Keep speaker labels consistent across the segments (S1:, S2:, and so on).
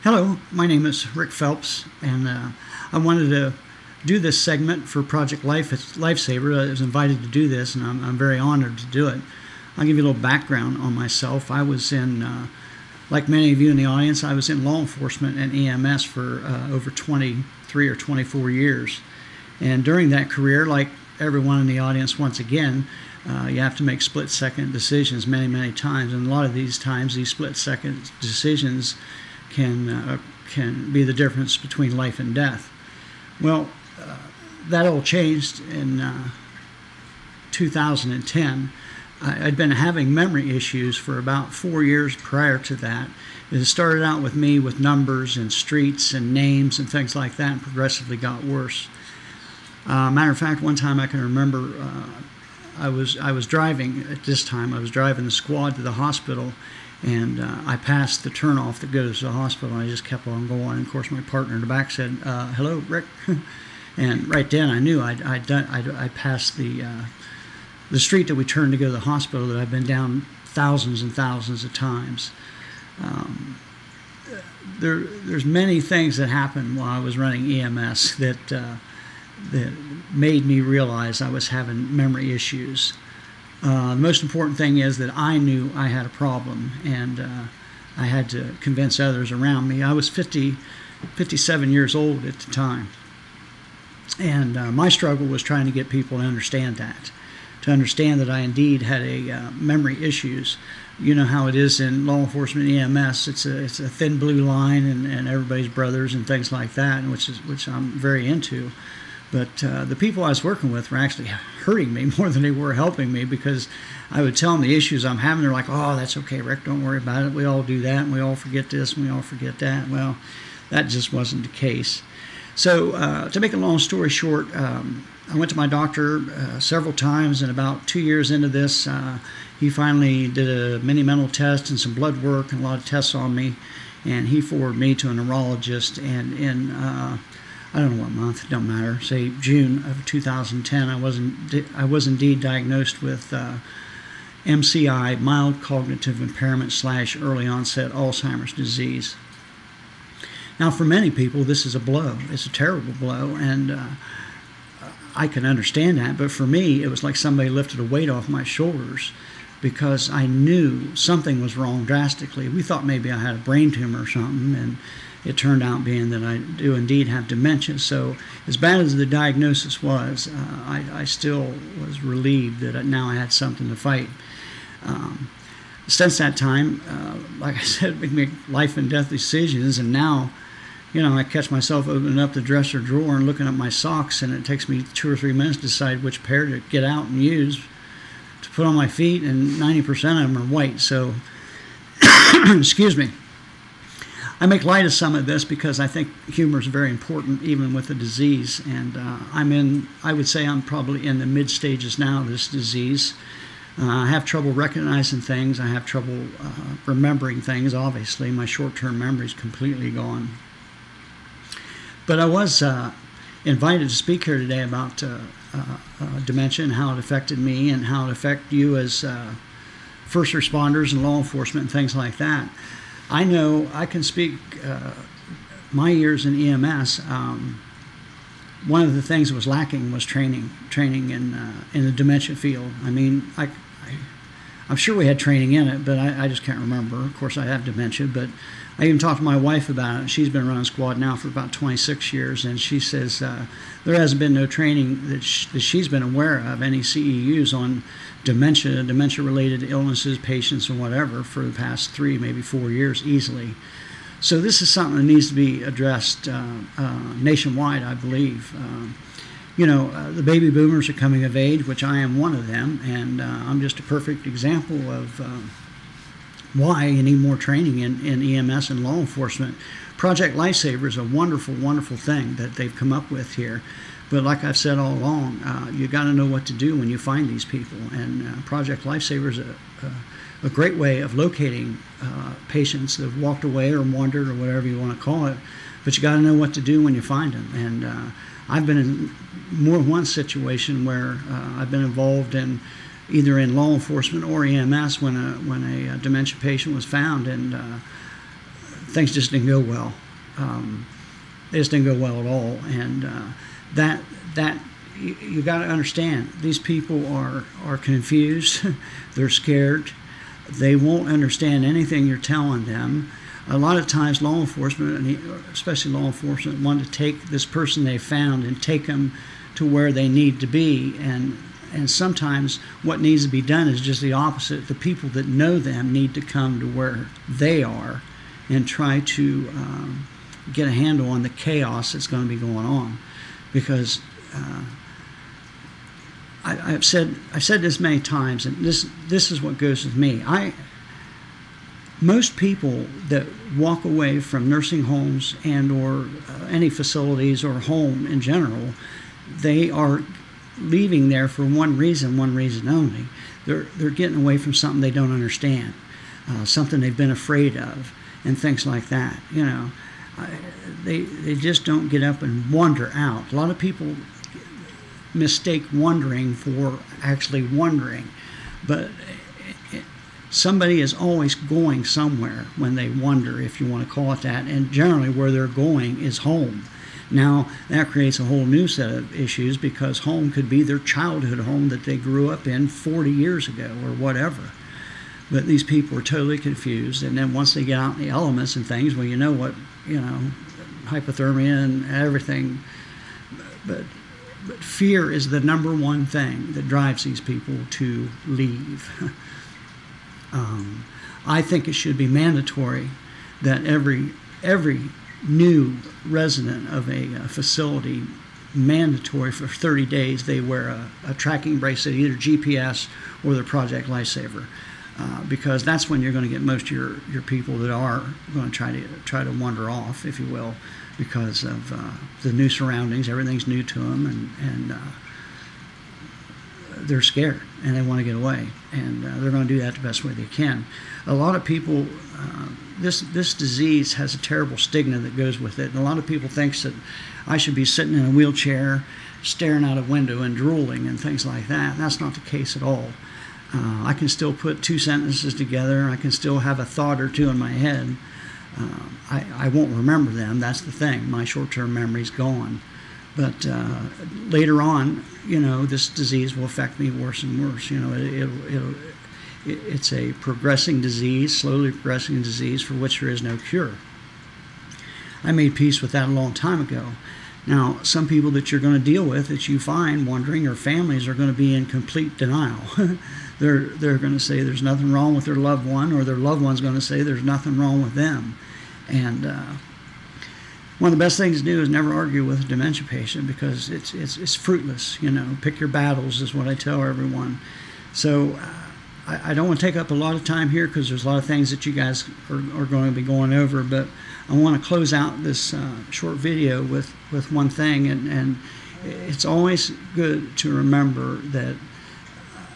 S1: Hello, my name is Rick Phelps, and I wanted to do this segment for Project Lifesaver. I was invited to do this, and I'm very honored to do it. I'll give you a little background on myself. I was in, like many of you in the audience, I was in law enforcement and EMS for over 23 or 24 years. And during that career, like everyone in the audience, once again, you have to make split-second decisions many times. And a lot of these times, these split-second decisions can be the difference between life and death. Well, that all changed in 2010. I'd been having memory issues for about 4 years prior to that. It started out with me with numbers and streets and names and things like that, and progressively got worse. Matter of fact, one time I can remember I was driving at this time. I was driving the squad to the hospital, and I passed the turnoff that goes to the hospital, and I just kept on going. And of course, my partner in the back said, "Hello, Rick," and right then I knew I passed the street that we turned to go to the hospital that I've been down thousands and thousands of times. There's many things that happened while I was running EMS that made me realize I was having memory issues. The most important thing is that I knew I had a problem, and I had to convince others around me. I was 57 years old at the time, and my struggle was trying to get people to understand that I indeed had memory issues. You know how it is in law enforcement EMS. It's a thin blue line, and everybody's brothers and things like that, and which I'm very into. But the people I was working with were actually hurting me more than they were helping me, because I would tell them the issues I'm having. They're like, "Oh, that's okay, Rick, don't worry about it. We all do that, and we all forget this, and we all forget that." Well, that just wasn't the case. So to make a long story short, I went to my doctor several times, and about 2 years into this, he finally did a mini mental test and some blood work and a lot of tests on me, and he forwarded me to a neurologist. And in I don't know what month, it don't matter, say June of 2010, I was indeed diagnosed with MCI, mild cognitive impairment / early onset Alzheimer's disease. Now, for many people, this is a blow. It's a terrible blow, and I can understand that, but for me, it was like somebody lifted a weight off my shoulders, because I knew something was wrong drastically. We thought maybe I had a brain tumor or something, and it turned out being that I do indeed have dementia. So as bad as the diagnosis was, I still was relieved that now I had something to fight. Since that time, like I said, we make life and death decisions, and now, I catch myself opening up the dresser drawer and looking at my socks, and it takes me 2 or 3 minutes to decide which pair to get out and use to put on my feet, and 90% of them are white. So, excuse me. I make light of some of this because I think humor is very important, even with a disease. And I would say I'm probably in the mid stages now of this disease. I have trouble recognizing things. I have trouble remembering things. Obviously, my short-term memory is completely gone. But I was invited to speak here today about dementia and how it affected me and how it affected you as first responders and law enforcement and things like that. I know I can speak my years in EMS. One of the things that was lacking was training in the dementia field. I mean, I'm sure we had training in it, but I just can't remember. Of course, I have dementia, but I even talked to my wife about it. She's been running squad now for about 26 years, and she says there hasn't been no training that she's been aware of, any CEUs on dementia-related illnesses, patients, and whatever for the past 3, maybe 4 years easily. So this is something that needs to be addressed nationwide, I believe. The baby boomers are coming of age, which I am one of them, and I'm just a perfect example of why you need more training in EMS and law enforcement. Project Lifesaver is a wonderful, wonderful thing that they've come up with here. But like I've said all along, you got to know what to do when you find these people. And Project Lifesaver is a great way of locating patients that have walked away or wandered or whatever you want to call it. But you got to know what to do when you find them. And I've been in more than one situation where I've been involved in either in law enforcement or EMS when a dementia patient was found, and things just didn't go well. They just didn't go well at all. And that you got to understand, these people are confused. They're scared. They won't understand anything you're telling them. A lot of times law enforcement, and especially law enforcement, want to take this person they found and take them to where they need to be. And sometimes what needs to be done is just the opposite. The people that know them need to come to where they are and try to get a handle on the chaos that's going to be going on. Because I've said this many times, and this is what goes with me. Most people that walk away from nursing homes and or any facilities or home in general, they are leaving there for one reason only. They're getting away from something they don't understand, something they've been afraid of, and things like that. You know, they just don't get up and wander out. A lot of people mistake wandering for actually wandering, but somebody is always going somewhere when they wander, if you want to call it that, and generally where they're going is home. Now, that creates a whole new set of issues, because home could be their childhood home that they grew up in 40 years ago or whatever. But these people are totally confused, and then once they get out in the elements and things, well, you know what, hypothermia and everything. But fear is the number one thing that drives these people to leave. I think it should be mandatory that every new resident of a facility, mandatory for 30 days, they wear a tracking bracelet, either GPS or their Project Lifesaver, because that's when you're going to get most of your people that are going to try to wander off, if you will, because of the new surroundings. Everything's new to them, and they're scared and they want to get away, and they're going to do that the best way they can. A lot of people, this disease has a terrible stigma that goes with it, and a lot of people think that I should be sitting in a wheelchair staring out a window and drooling and things like that. That's not the case at all. I can still put two sentences together. I can still have a thought or two in my head. I won't remember them. That's the thing. My short-term memory's gone. But later on, this disease will affect me worse and worse. It's a progressing disease, slowly progressing disease for which there is no cure. I made peace with that a long time ago. Now, some people that you're going to deal with, that you find wandering, or families, are going to be in complete denial. They're going to say there's nothing wrong with their loved one, or their loved one's going to say there's nothing wrong with them. And one of the best things to do is never argue with a dementia patient, because it's fruitless. Pick your battles is what I tell everyone. So I don't want to take up a lot of time here, because there's a lot of things that you guys are going to be going over, but I want to close out this short video with one thing, and it's always good to remember that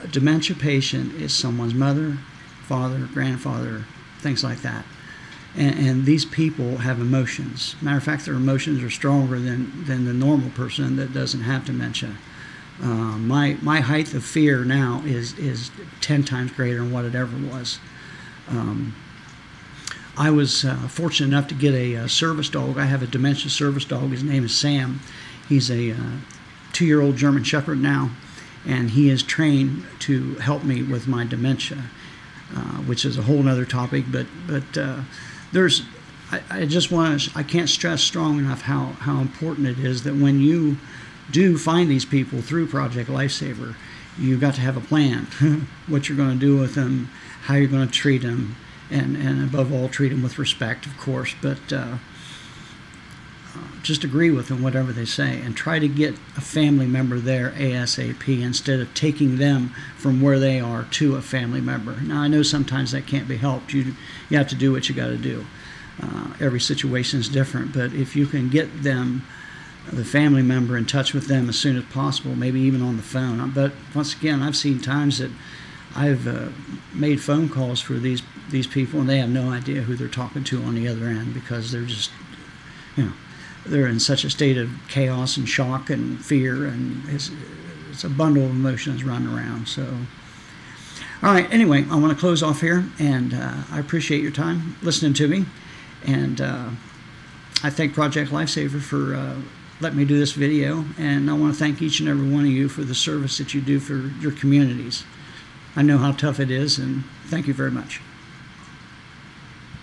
S1: a dementia patient is someone's mother, father, grandfather, things like that. And these people have emotions. Matter of fact, their emotions are stronger than the normal person that doesn't have dementia. My height of fear now is 10 times greater than what it ever was. I was fortunate enough to get a service dog. I have a dementia service dog. His name is Sam. He's a 2-year-old German Shepherd now, and he is trained to help me with my dementia, which is a whole other topic. But I can't stress strong enough how important it is that when you do find these people through Project Lifesaver, you've got to have a plan, what you're going to do with them, how you're going to treat them, and above all, treat them with respect, of course, but just agree with them, whatever they say, and try to get a family member there ASAP instead of taking them from where they are to a family member. Now, I know sometimes that can't be helped. You have to do what you got to do. Every situation is different, but if you can get them, the family member, in touch with them as soon as possible, maybe even on the phone. But once again, I've seen times that I've made phone calls for these people, and they have no idea who they're talking to on the other end, because they're just, they're in such a state of chaos and shock and fear, and it's a bundle of emotions running around. So, all right, anyway, I want to close off here, and I appreciate your time listening to me. And I thank Project Lifesaver for letting me do this video, and I want to thank each and every one of you for the service that you do for your communities. I know how tough it is, and thank you very much.